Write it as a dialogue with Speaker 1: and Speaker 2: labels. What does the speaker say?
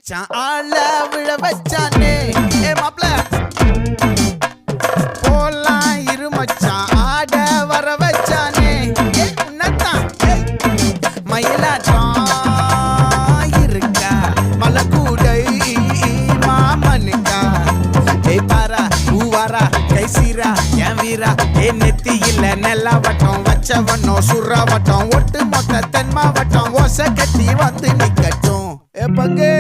Speaker 1: மச்சான் ஆள விழ வச்சானே ஏ மாப்ள போலாம் இரு மச்சான் ஆட வர வச்சானே ஏ உன்னதான் மயிலாட்டம் இருக்கா மலக்கூடை மாமனுக்கா ஏ பாரா ஊவாரா கைசீரா என் வீரா ஏ நெத்தி இல்ல நெல்லாவட்டம் வச்சவனும் சுறாவட்டம் ஒட்டு மொத்த தென் மாவட்டம் ஓசை கட்டி வந்து நிக்கட்டும் ஏ பங்கு